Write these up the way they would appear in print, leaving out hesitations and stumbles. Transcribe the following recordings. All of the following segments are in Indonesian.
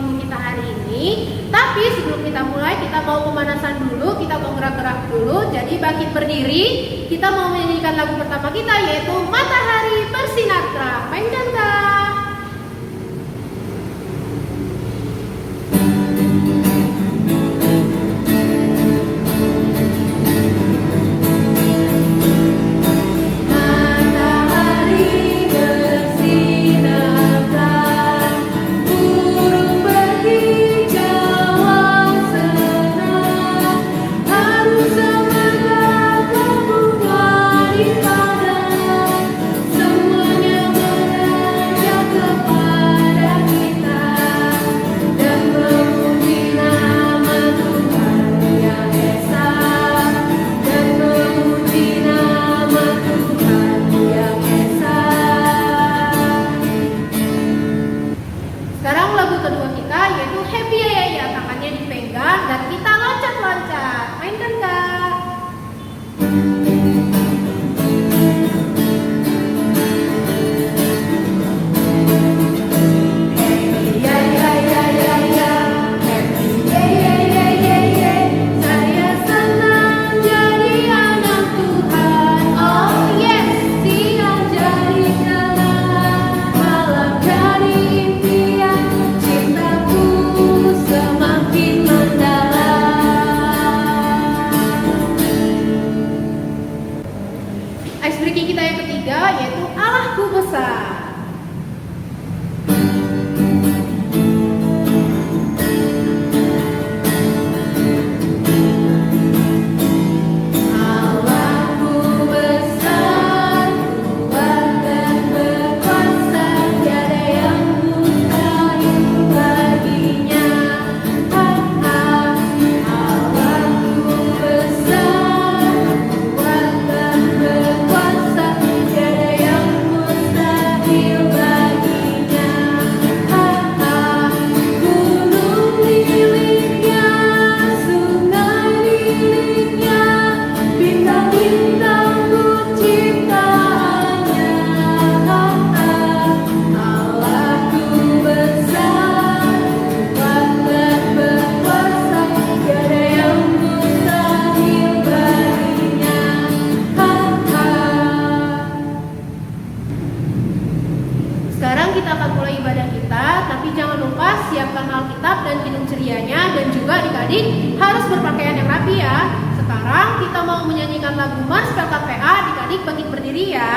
minggu kita hari ini. Tapi sebelum kita mulai, kita mau pemanasan dulu, kita mau gerak-gerak dulu. Jadi bangkit berdiri, kita mau menyanyikan lagu pertama kita, yaitu Matahari Bersinar Terang. Mainkan Kak. siapkan Alkitab dan minum cerianya, dan juga adik-adik harus berpakaian yang rapi ya. Sekarang kita mau menyanyikan lagu Mars PKPA, adik-adik bangkit berdiri ya.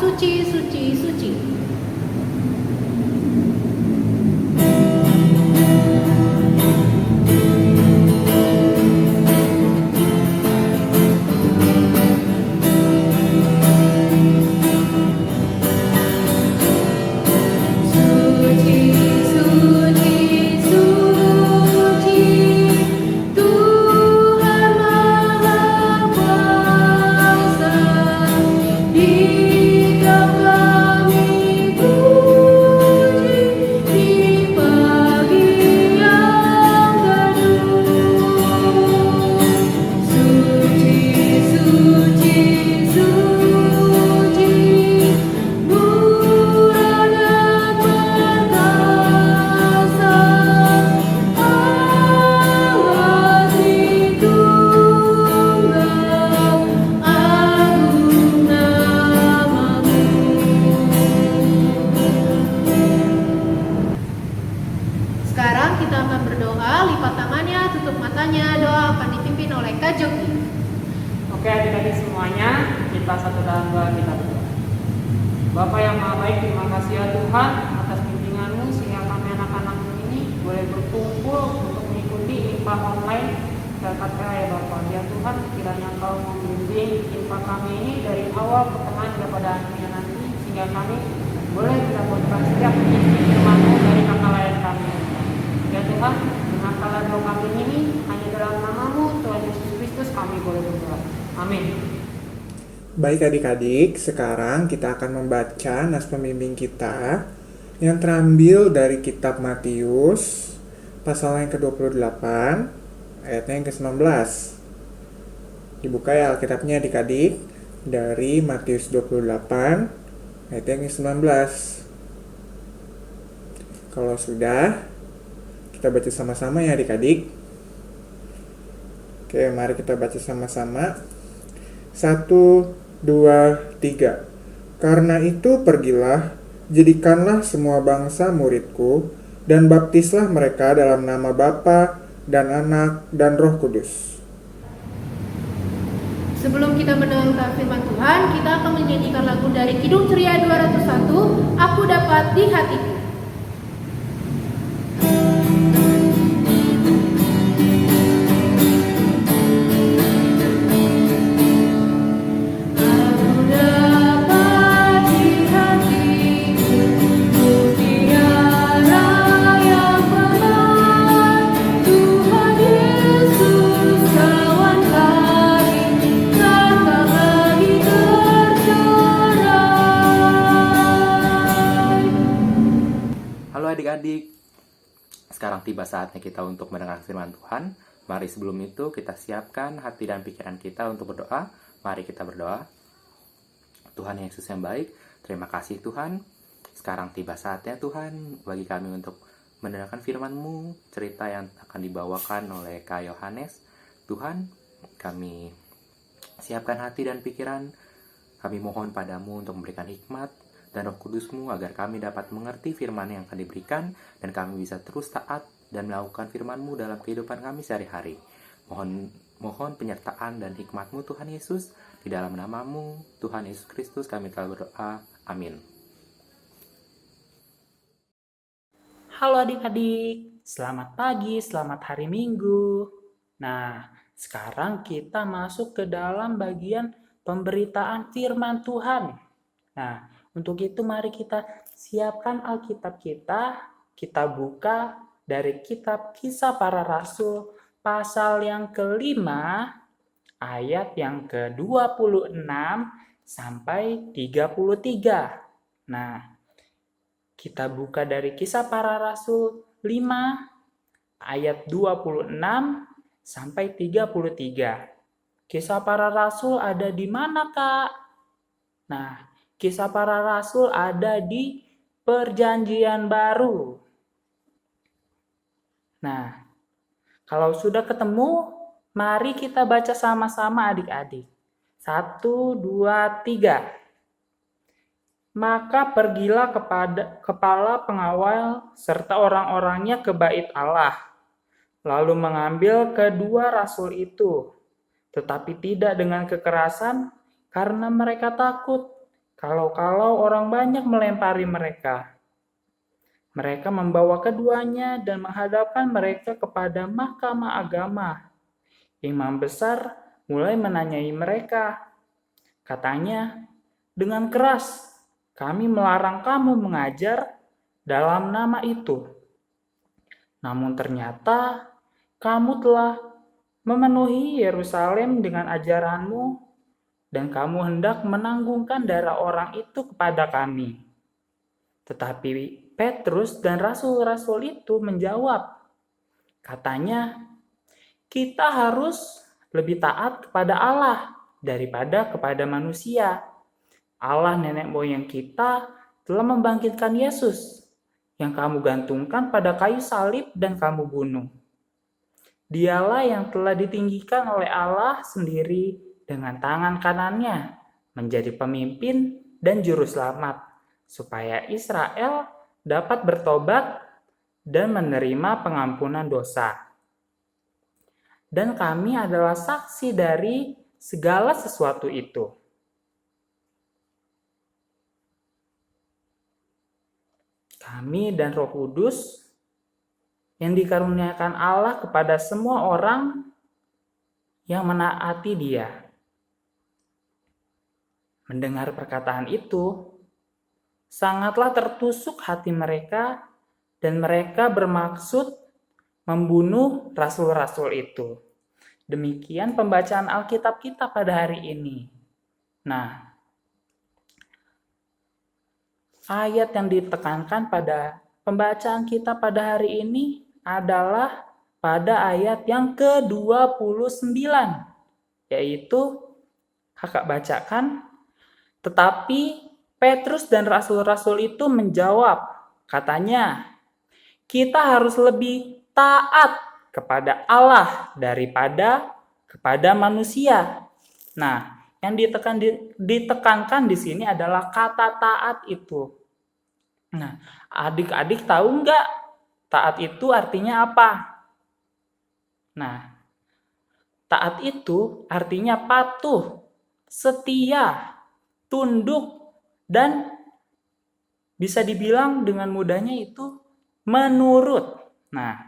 suci, suci, suci. Suci, suci, suci, Tuhan Maha Kuasa. Dikau kami puji di pagi yang teduh. Suci, suci, suci, murah dan perkasa, Allah Tritunggal, agung namamu. Sekarang kita akan berdoa, lipat tangannya, tutup matanya, doa akan dipimpin oleh Kak Joki. Oke adik-adik semuanya, kita satu dalam doa kita berdoa. Bapa yang maha baik, terima kasih ya Tuhan atas bimbingan-Mu sehingga kami anak-anak-Mu ini boleh berkumpul untuk mengikuti infak online berkat ya Bapa. Ya Tuhan, kiranya Engkau membimbing infak kami ini dari awal pertengahan hingga pada akhirnya nanti, sehingga kami boleh mendapatkan setiap isi firman-Mu dari kakak layan kami. Ya Tuhan, dengan kala doa kami ini hanya dalam nama-Mu Tuhan Yesus Kristus kami boleh berdoa. Amin. Baik adik-adik, sekarang kita akan membaca nas pembimbing kita yang terambil dari kitab Matius pasal yang ke-28 ayatnya yang ke-19. Dibuka ya Alkitabnya adik-adik dari Matius 28 ayat yang ke-19. Kalau sudah, kita baca sama-sama ya adik-adik. Oke, mari kita baca sama-sama. 1, 2, 3. Karena itu pergilah, jadikanlah semua bangsa muridku, dan baptislah mereka dalam nama Bapa dan Anak dan Roh Kudus. Sebelum kita mendengarkan firman Tuhan, kita akan menyanyikan lagu dari Kidung Ceria 201, Aku Dapat di Hatiku. Adik-adik, sekarang tiba saatnya kita untuk mendengar firman Tuhan. Mari sebelum itu kita siapkan hati dan pikiran kita untuk berdoa. Mari kita berdoa. Tuhan Yesus yang baik, terima kasih Tuhan. Sekarang tiba saatnya Tuhan bagi kami untuk mendengarkan firman-Mu, cerita yang akan dibawakan oleh Kak Yohanes. Tuhan, kami siapkan hati dan pikiran. Kami mohon padamu untuk memberikan hikmat dan Roh Kudus-Mu agar kami dapat mengerti firman yang akan diberikan dan kami bisa terus taat dan melakukan firman-Mu dalam kehidupan kami sehari-hari. Mohon penyertaan dan hikmat-Mu Tuhan Yesus, di dalam nama-Mu Tuhan Yesus Kristus kami telah berdoa. Amin. Halo adik-adik, selamat pagi, selamat hari Minggu. Nah, sekarang kita masuk ke dalam bagian pemberitaan firman Tuhan. Nah, untuk itu mari kita siapkan Alkitab kita buka dari kitab Kisah Para Rasul pasal yang kelima ayat yang ke-26 sampai 33. Nah, kita buka dari Kisah Para Rasul 5 ayat 26 sampai 33. Kisah Para Rasul ada di mana, Kak? Nah, Kisah Para Rasul ada di Perjanjian Baru. Nah, kalau sudah ketemu, mari kita baca sama-sama adik-adik. 1, 2, 3. Maka pergilah kepada kepala pengawal serta orang-orangnya ke bait Allah, lalu mengambil kedua rasul itu, tetapi tidak dengan kekerasan karena mereka takut, Kalau-kalau orang banyak melempari mereka. Mereka membawa keduanya dan menghadapkan mereka kepada mahkamah agama. Imam besar mulai menanyai mereka. Katanya, dengan keras, kami melarang kamu mengajar dalam nama itu. Namun ternyata kamu telah memenuhi Yerusalem dengan ajaranmu dan kamu hendak menanggungkan darah orang itu kepada kami. Tetapi Petrus dan rasul-rasul itu menjawab, katanya, kita harus lebih taat kepada Allah daripada kepada manusia. Allah nenek moyang kita telah membangkitkan Yesus yang kamu gantungkan pada kayu salib dan kamu bunuh. Dialah yang telah ditinggikan oleh Allah sendiri dengan tangan kanannya menjadi pemimpin dan juru selamat, supaya Israel dapat bertobat dan menerima pengampunan dosa. Dan kami adalah saksi dari segala sesuatu itu. Kami dan Roh Kudus yang dikaruniakan Allah kepada semua orang yang menaati Dia. Mendengar perkataan itu, sangatlah tertusuk hati mereka dan mereka bermaksud membunuh rasul-rasul itu. Demikian pembacaan Alkitab kita pada hari ini. Nah, ayat yang ditekankan pada pembacaan kita pada hari ini adalah pada ayat yang ke-29, yaitu kakak bacakan, tetapi Petrus dan rasul-rasul itu menjawab, katanya, kita harus lebih taat kepada Allah daripada kepada manusia. Nah, yang ditekankan di sini adalah kata taat itu. Nah, adik-adik tahu nggak taat itu artinya apa? Nah, taat itu artinya patuh, setia, tunduk, dan bisa dibilang dengan mudahnya itu menurut. Nah,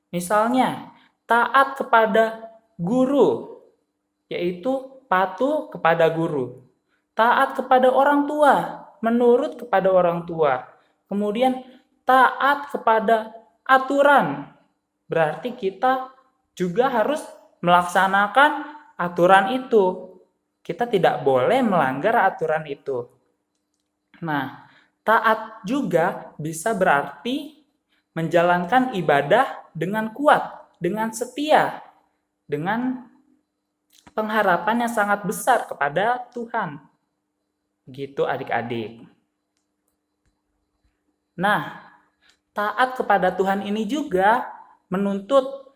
misalnya taat kepada guru, yaitu patuh kepada guru. Taat kepada orang tua, menurut kepada orang tua. Kemudian taat kepada aturan, berarti kita juga harus melaksanakan aturan itu. Kita tidak boleh melanggar aturan itu. Nah, taat juga bisa berarti menjalankan ibadah dengan kuat, dengan setia, dengan pengharapan yang sangat besar kepada Tuhan. Gitu adik-adik. Nah, taat kepada Tuhan ini juga menuntut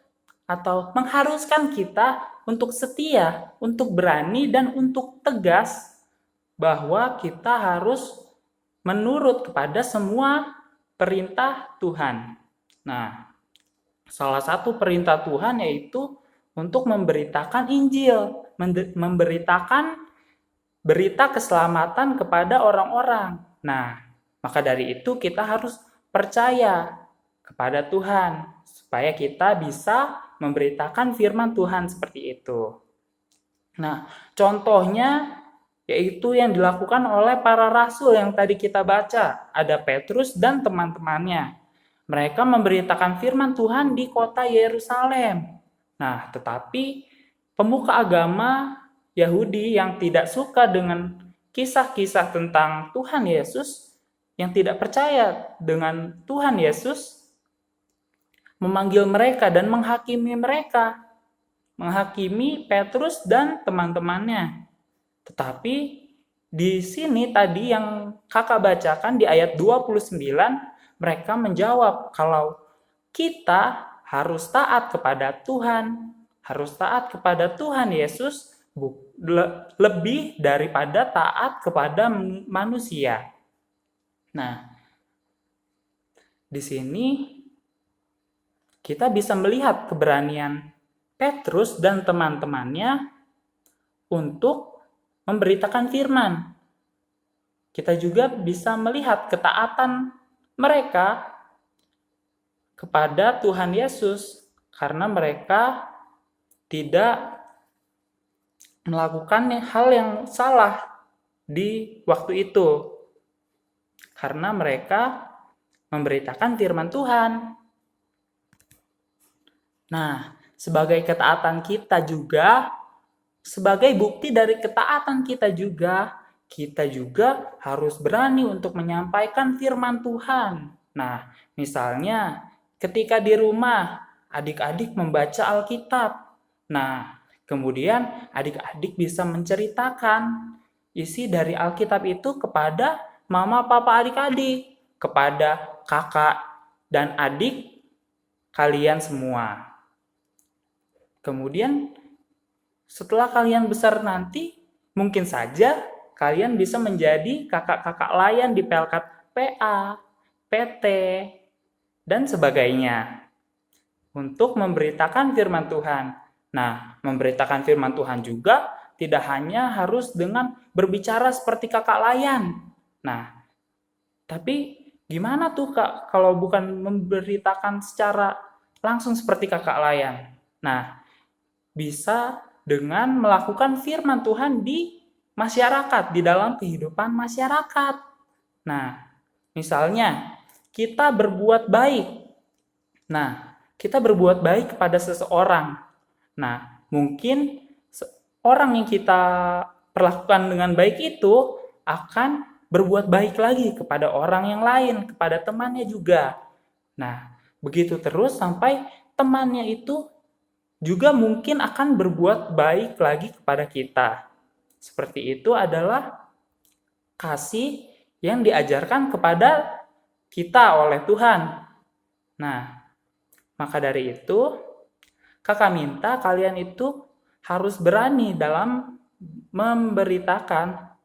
atau mengharuskan kita untuk setia, untuk berani, dan untuk tegas bahwa kita harus menurut kepada semua perintah Tuhan. Nah, salah satu perintah Tuhan yaitu untuk memberitakan Injil, memberitakan berita keselamatan kepada orang-orang. Nah, maka dari itu kita harus percaya kepada Tuhan supaya kita bisa memberitakan firman Tuhan seperti itu. Nah, contohnya yaitu yang dilakukan oleh para rasul yang tadi kita baca. Ada Petrus dan teman-temannya. Mereka memberitakan firman Tuhan di kota Yerusalem. Nah, tetapi pemuka agama Yahudi yang tidak suka dengan kisah-kisah tentang Tuhan Yesus, yang tidak percaya dengan Tuhan Yesus, memanggil mereka dan menghakimi mereka. Menghakimi Petrus dan teman-temannya. Tetapi di sini tadi yang kakak bacakan di ayat 29, mereka menjawab kalau kita harus taat kepada Tuhan, harus taat kepada Tuhan Yesus lebih daripada taat kepada manusia. Nah, di sini kita bisa melihat keberanian Petrus dan teman-temannya untuk memberitakan firman. kita juga bisa melihat ketaatan mereka kepada Tuhan Yesus karena mereka tidak melakukan hal yang salah di waktu itu karena mereka memberitakan firman Tuhan. Nah, sebagai ketaatan kita juga, sebagai bukti dari ketaatan kita juga harus berani untuk menyampaikan firman Tuhan. Nah, misalnya ketika di rumah adik-adik membaca Alkitab. Nah, kemudian adik-adik bisa menceritakan isi dari Alkitab itu kepada mama, papa adik-adik, kepada kakak dan adik kalian semua. Kemudian setelah kalian besar nanti, mungkin saja kalian bisa menjadi kakak-kakak layan di Pelkat PA, PT, dan sebagainya untuk memberitakan firman Tuhan. Nah, memberitakan firman Tuhan juga tidak hanya harus dengan berbicara seperti kakak layan. Nah, tapi gimana tuh Kak kalau bukan memberitakan secara langsung seperti kakak layan? Nah, bisa dengan melakukan firman Tuhan di masyarakat, di dalam kehidupan masyarakat. Nah, misalnya kita berbuat baik. Nah, kita berbuat baik kepada seseorang. Nah, mungkin orang yang kita perlakukan dengan baik itu akan berbuat baik lagi kepada orang yang lain, kepada temannya juga. Nah, begitu terus sampai temannya itu juga mungkin akan berbuat baik lagi kepada kita. Seperti itu adalah kasih yang diajarkan kepada kita oleh Tuhan. Nah, maka dari itu, kakak minta kalian itu harus berani dalam memberitakan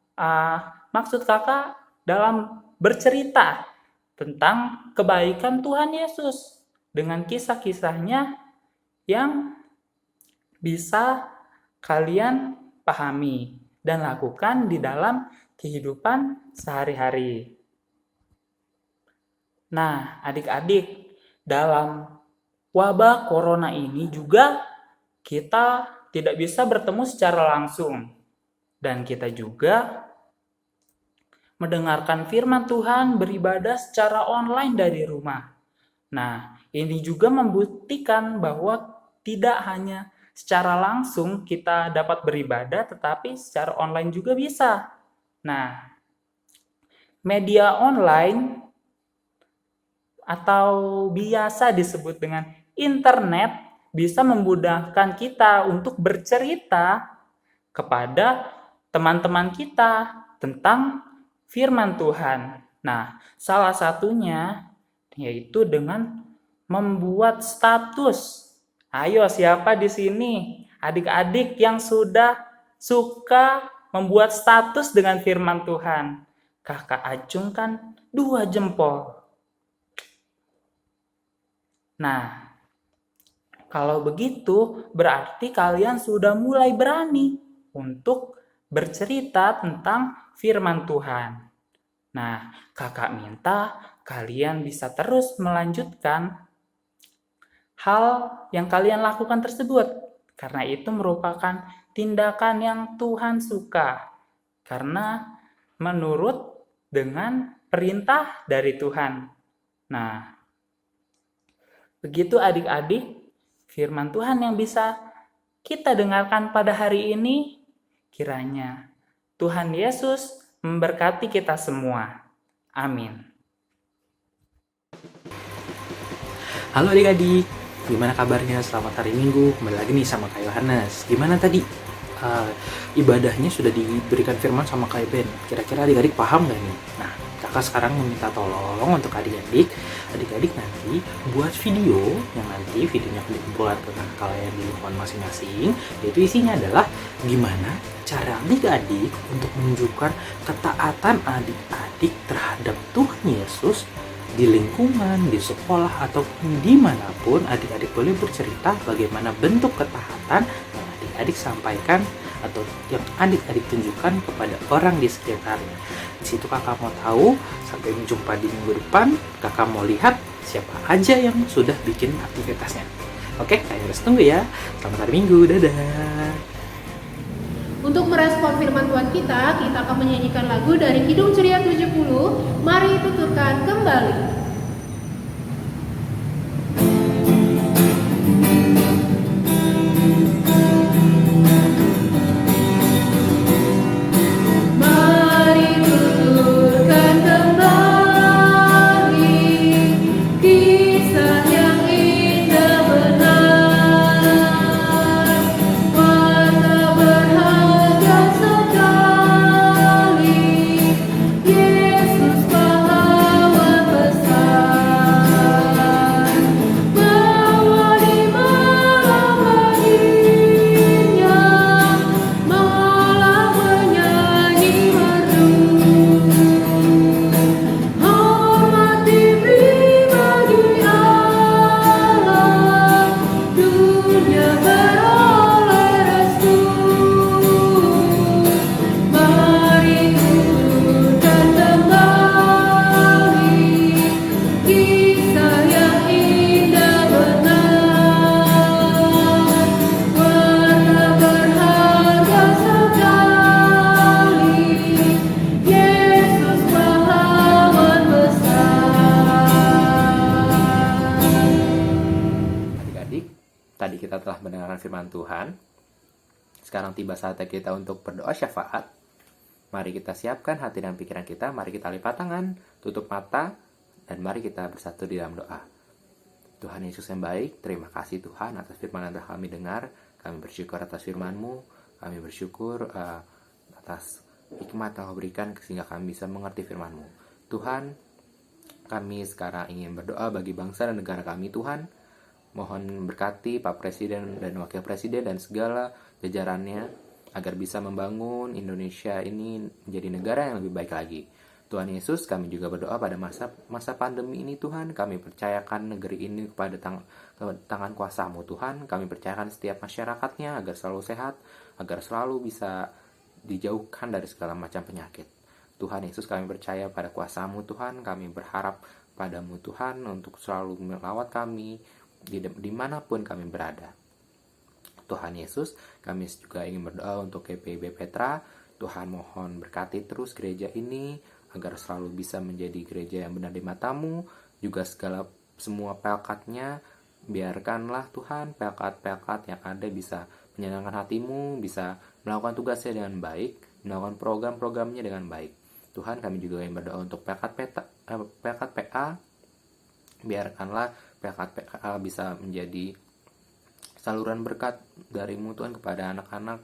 maksud kakak dalam bercerita tentang kebaikan Tuhan Yesus dengan kisah-kisahnya yang bisa kalian pahami dan lakukan di dalam kehidupan sehari-hari. Nah, adik-adik, dalam wabah corona ini juga kita tidak bisa bertemu secara langsung dan kita juga mendengarkan firman Tuhan, beribadah secara online dari rumah. Nah, ini juga membuktikan bahwa tidak hanya secara langsung kita dapat beribadah, tetapi secara online juga bisa. Nah, media online atau biasa disebut dengan internet bisa memudahkan kita untuk bercerita kepada teman-teman kita tentang firman Tuhan. Nah, salah satunya yaitu dengan membuat status. Ayo, siapa di sini adik-adik yang sudah suka membuat status dengan firman Tuhan? Kakak acungkan 2 jempol. Nah, kalau begitu berarti kalian sudah mulai berani untuk bercerita tentang firman Tuhan. Nah, kakak minta kalian bisa terus melanjutkan hal yang kalian lakukan tersebut. Karena itu merupakan tindakan yang Tuhan suka. Karena menurut dengan perintah dari Tuhan. Nah, begitu adik-adik, firman Tuhan yang bisa kita dengarkan pada hari ini. Kiranya Tuhan Yesus memberkati kita semua. Amin. Halo adik-adik, gimana kabarnya? Selamat hari Minggu. Kembali lagi nih sama Kak Yohanes. Gimana tadi? Ibadahnya sudah diberikan firman sama Kak Ben. Kira-kira adik-adik paham gak nih? Nah, kakak sekarang meminta tolong untuk adik-adik nanti buat video yang nanti videonya akan dikumpulkan ke kalian di lingkungan masing-masing. Yaitu isinya adalah gimana cara adik-adik untuk menunjukkan ketaatan adik-adik terhadap Tuhan Yesus di lingkungan, di sekolah, ataupun dimanapun adik-adik boleh bercerita bagaimana bentuk ketaatan yang adik-adik sampaikan atau yang adik-adik tunjukkan kepada orang di sekitarnya. Di situ kakak mau tahu. Sampai jumpa di minggu depan. Kakak mau lihat siapa aja yang sudah bikin aktivitasnya. Oke, kalian harus tunggu ya. Selamat hari Minggu, dadah. Untuk merespon firman Tuhan kita akan menyanyikan lagu dari Kidung Ceria 70. Mari tuturkan kembali. Tadi kita telah mendengarkan firman Tuhan. Sekarang tiba saatnya kita untuk berdoa syafaat. Mari kita siapkan hati dan pikiran kita. Mari kita lipat tangan, tutup mata, dan mari kita bersatu di dalam doa. Tuhan Yesus yang baik, terima kasih Tuhan atas firman yang telah kami dengar. Kami bersyukur atas firman-Mu. Kami bersyukur atas hikmat yang Kau berikan sehingga kami bisa mengerti firman-Mu. Tuhan, kami sekarang ingin berdoa bagi bangsa dan negara kami, Tuhan. Mohon berkati Pak Presiden dan Wakil Presiden dan segala jajarannya agar bisa membangun Indonesia ini menjadi negara yang lebih baik lagi. Tuhan Yesus, kami juga berdoa pada masa pandemi ini, Tuhan. Kami percayakan negeri ini kepada tangan kuasa-Mu, Tuhan. Kami percayakan setiap masyarakatnya agar selalu sehat, agar selalu bisa dijauhkan dari segala macam penyakit. Tuhan Yesus, kami percaya pada kuasa-Mu, Tuhan. Kami berharap padamu, Tuhan, untuk selalu melawat kami dimanapun kami berada. Tuhan Yesus, kami juga ingin berdoa untuk GPIB Petra. Tuhan, mohon berkati terus gereja ini agar selalu bisa menjadi gereja yang benar di mata-Mu. Juga semua pelkatnya, biarkanlah Tuhan pelkat-pelkat yang ada bisa menyenangkan hati-Mu, bisa melakukan tugasnya dengan baik, melakukan program-programnya dengan baik. Tuhan, kami juga ingin berdoa untuk pelkat PA. Biarkanlah pelkat PA bisa menjadi saluran berkat dari-Mu, Tuhan, kepada anak-anak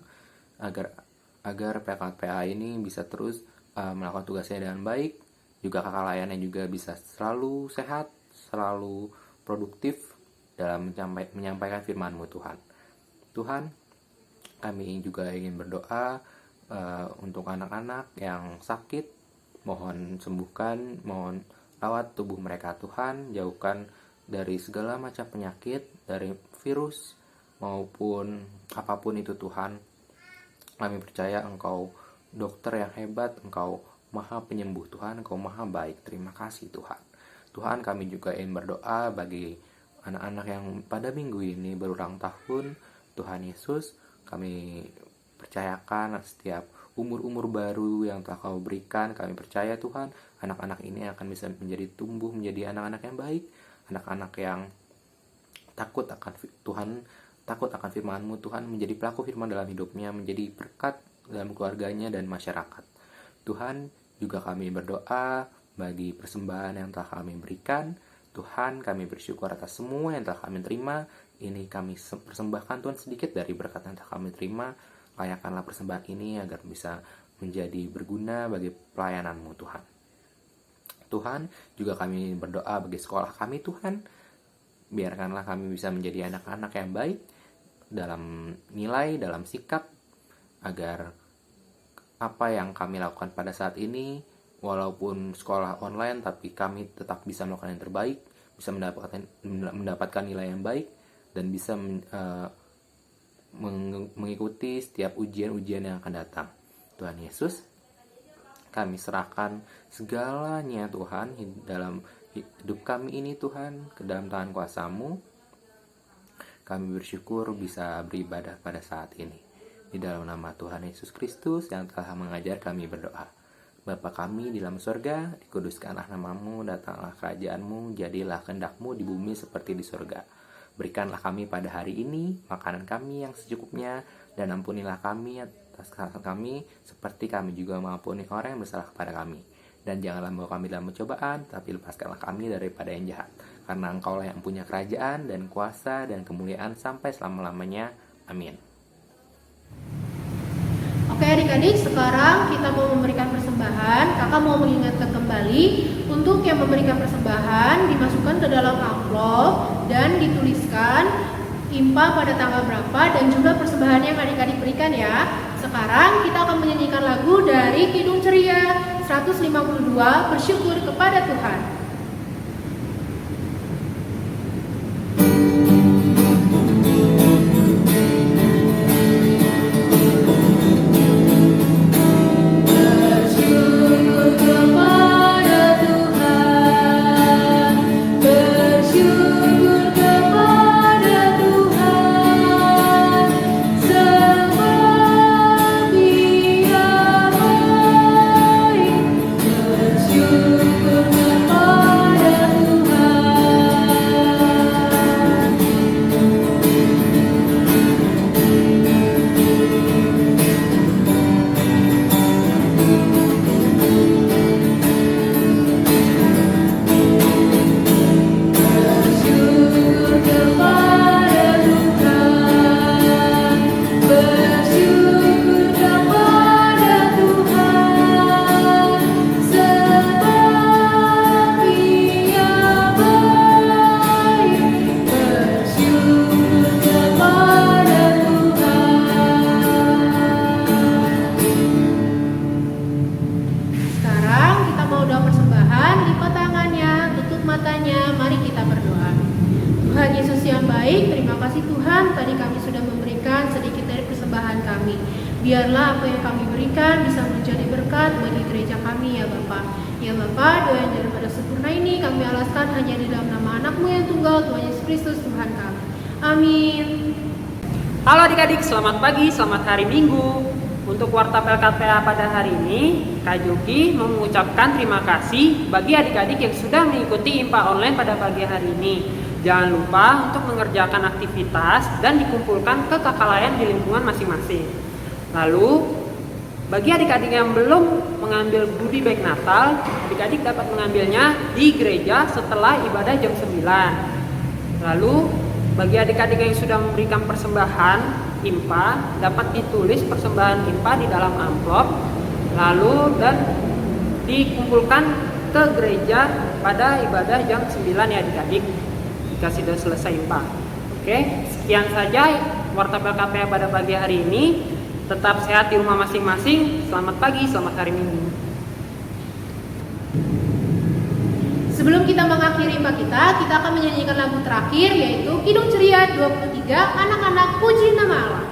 agar pelkat PA ini bisa terus melakukan tugasnya dengan baik. Juga kakak layannya juga bisa selalu sehat, selalu produktif dalam menyampaikan firman-Mu, Tuhan. Tuhan, kami juga ingin berdoa untuk anak-anak yang sakit. Mohon sembuhkan, mohon rawat tubuh mereka, Tuhan. Jauhkan dari segala macam penyakit, dari virus maupun apapun itu, Tuhan. Kami percaya Engkau dokter yang hebat, Engkau maha penyembuh, Tuhan. Engkau maha baik. Terima kasih, Tuhan. Tuhan, kami juga ingin berdoa bagi anak-anak yang pada minggu ini berulang tahun. Tuhan Yesus, kami percayakan setiap umur-umur baru yang telah Kau berikan. Kami percaya, Tuhan, anak-anak ini akan bisa tumbuh menjadi anak-anak yang baik, anak-anak yang takut akan Tuhan, takut akan firman-Mu, Tuhan, menjadi pelaku firman dalam hidupnya, menjadi berkat dalam keluarganya dan masyarakat. Tuhan, juga kami berdoa bagi persembahan yang telah kami berikan. Tuhan, kami bersyukur atas semua yang telah kami terima. Ini kami persembahkan, Tuhan, sedikit dari berkat yang telah kami terima. Layakanlah persembahan ini agar bisa menjadi berguna bagi pelayanan-Mu, Tuhan. Tuhan, juga kami berdoa bagi sekolah kami, Tuhan. Biarkanlah kami bisa menjadi anak-anak yang baik dalam nilai, dalam sikap, agar apa yang kami lakukan pada saat ini, walaupun sekolah online, tapi kami tetap bisa melakukan yang terbaik, bisa mendapatkan nilai yang baik, dan bisa mengikuti setiap ujian-ujian yang akan datang. Tuhan Yesus, kami serahkan segalanya Tuhan dalam hidup kami ini Tuhan, ke dalam tangan kuasa-Mu. Kami bersyukur bisa beribadah pada saat ini. Di dalam nama Tuhan Yesus Kristus yang telah mengajar kami berdoa. Bapa kami di dalam surga, dikuduskanlah nama-Mu, datanglah kerajaan-Mu, jadilah kehendak-Mu di bumi seperti di surga. Berikanlah kami pada hari ini makanan kami yang secukupnya, dan ampunilah kami atas kesalahan kami, seperti kami juga mengampuni orang yang bersalah kepada kami. Dan janganlah membawa kami dalam pencobaan, tapi lepaskanlah kami daripada yang jahat. Karena Engkaulah yang punya kerajaan dan kuasa dan kemuliaan sampai selama-lamanya. Amin. Oke adik-adik, sekarang kita mau memberikan persembahan. Kakak mau mengingatkan kembali, untuk yang memberikan persembahan dimasukkan ke dalam amplop dan dituliskan IMPA pada tanggal berapa dan juga persembahan yang adik-adik berikan ya. Sekarang kita akan menyanyikan lagu dari Kidung Ceria 152, Bersyukur kepada Tuhan. Biarlah apa yang kami berikan bisa menjadi berkat bagi gereja kami ya Bapa. Ya Bapa, doa yang daripada sempurna ini kami alaskan hanya di dalam nama anak-Mu yang tunggal, Tuhan Yesus Kristus Tuhan kami. Amin. Halo adik-adik, selamat pagi, selamat hari Minggu. Untuk Warta PLKPA pada hari ini, Kak Jogi mengucapkan terima kasih bagi adik-adik yang sudah mengikuti IMPA online pada pagi hari ini. Jangan lupa untuk mengerjakan aktivitas dan dikumpulkan ke kakak layan di lingkungan masing-masing. Lalu, bagi adik-adik yang belum mengambil goodie bag Natal, adik-adik dapat mengambilnya di gereja setelah ibadah jam 9. Lalu, bagi adik-adik yang sudah memberikan persembahan IMPA, dapat ditulis persembahan IMPA di dalam amplop, lalu dan dikumpulkan ke gereja pada ibadah jam 9 ya adik-adik, jika sudah selesai IMPA. Oke, sekian saja Warta PLKPA pada pagi hari ini. Tetap sehat di rumah masing-masing. Selamat pagi, selamat hari Minggu. Sebelum kita mengakhiri IMPA kita akan menyanyikan lagu terakhir, yaitu Kidung Ceria 23, Anak-anak Puji Nama Allah.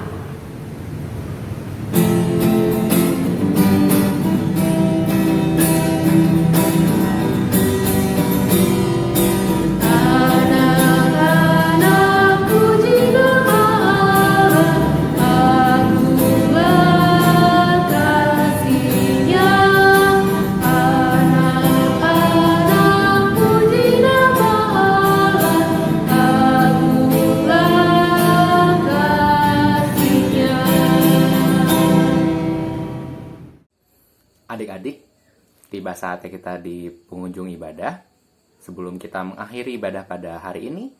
Adik-adik, tiba saatnya kita di penghujung ibadah. Sebelum kita mengakhiri ibadah pada hari ini,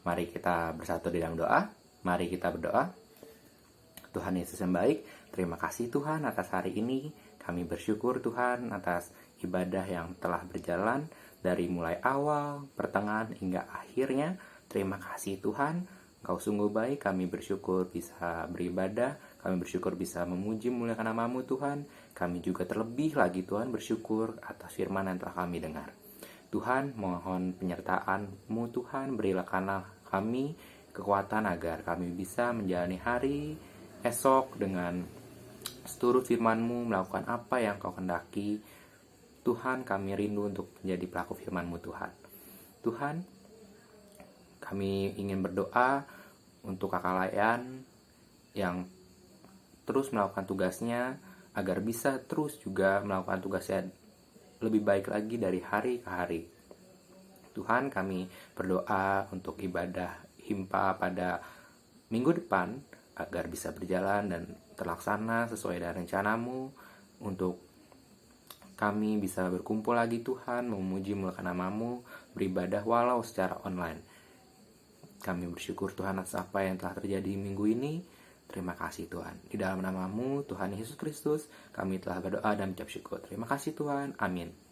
mari kita bersatu di dalam doa. Mari kita berdoa. Tuhan Yesus yang baik, terima kasih Tuhan atas hari ini. Kami bersyukur Tuhan atas ibadah yang telah berjalan dari mulai awal, pertengahan, hingga akhirnya. Terima kasih Tuhan, Engkau sungguh baik. Kami bersyukur bisa beribadah. Kami bersyukur bisa memuji muliakan nama-Mu Tuhan. Kami juga terlebih lagi Tuhan bersyukur atas firman yang telah kami dengar. Tuhan, mohon penyertaan-Mu Tuhan, berilah kami kekuatan agar kami bisa menjalani hari esok dengan seturut firman-Mu, melakukan apa yang Kau kehendaki. Tuhan, kami rindu untuk menjadi pelaku firman-Mu Tuhan. Tuhan, kami ingin berdoa untuk kakak Layan yang terus melakukan tugasnya, agar bisa terus juga melakukan tugasnya lebih baik lagi dari hari ke hari. Tuhan, kami berdoa untuk ibadah himpa pada minggu depan agar bisa berjalan dan terlaksana sesuai dengan rencana-Mu, untuk kami bisa berkumpul lagi Tuhan, memuji muliakan nama-Mu, beribadah walau secara online. Kami bersyukur Tuhan atas apa yang telah terjadi minggu ini. Terima kasih Tuhan. Di dalam nama-Mu Tuhan Yesus Kristus, kami telah berdoa dan mengucap syukur. Terima kasih Tuhan. Amin.